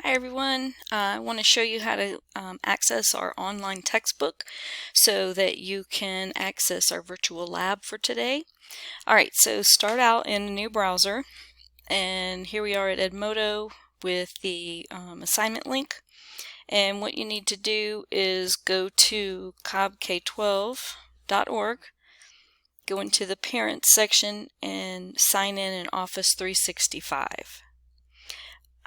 Hi everyone, I want to show you how to access our online textbook so that you can access our virtual lab for today. Alright, so start out in a new browser, and here we are at Edmodo with the assignment link. And what you need to do is go to cobbk12.org, go into the Parents section and sign in Office 365.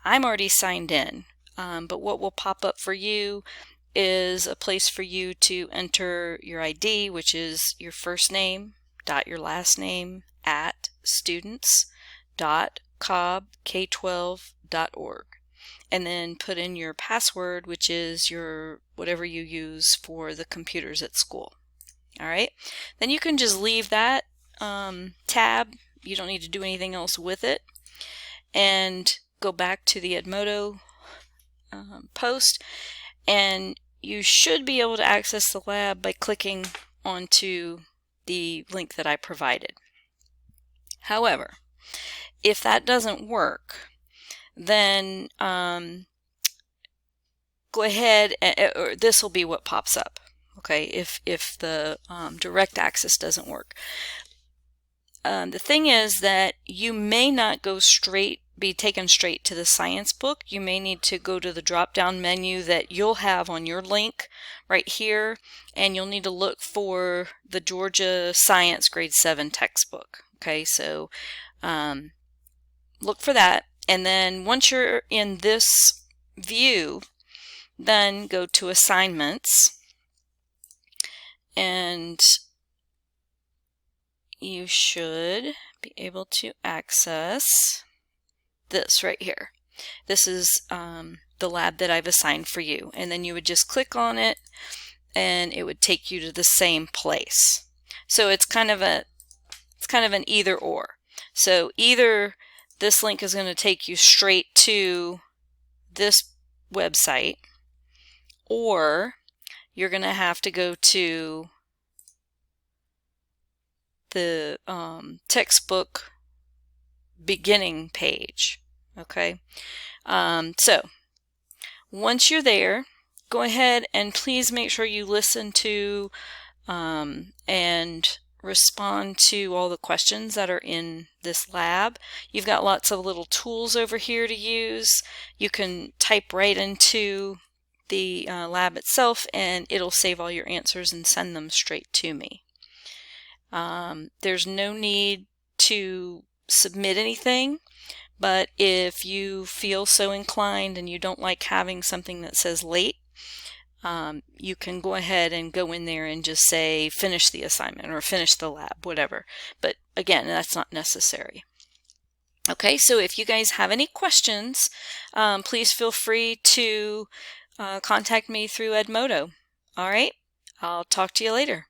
I'm already signed in, but what will pop up for you is a place for you to enter your ID, which is your first name dot your last name at students.cobbk12.org, and then put in your password, which is your whatever you use for the computers at school. Alright, then you can just leave that tab. You don't need to do anything else with it, and go back to the Edmodo post, and you should be able to access the lab by clicking onto the link that I provided. However, if that doesn't work, then go ahead or this will be what pops up. Okay, if the direct access doesn't work. The thing is that you may not be taken straight to the science book. You may need to go to the drop-down menu that you'll have on your link right here, and you'll need to look for the Georgia Science Grade 7 textbook. Okay, so look for that, and then once you're in this view, then go to Assignments, and you should be able to access this right here. This is the lab that I've assigned for you, and then you would just click on it and it would take you to the same place. So it's kind of an either or. So either this link is going to take you straight to this website, or you're going to have to go to the textbook beginning page. Okay, so once you're there, go ahead and please make sure you listen to and respond to all the questions that are in this lab. You've got lots of little tools over here to use. You can type right into the lab itself, and it'll save all your answers and send them straight to me. There's no need to submit anything, but if you feel so inclined and you don't like having something that says late, you can go ahead and go in there and just say finish the assignment or finish the lab, whatever. But again, that's not necessary. Okay, so if you guys have any questions, please feel free to contact me through Edmodo. All right, I'll talk to you later.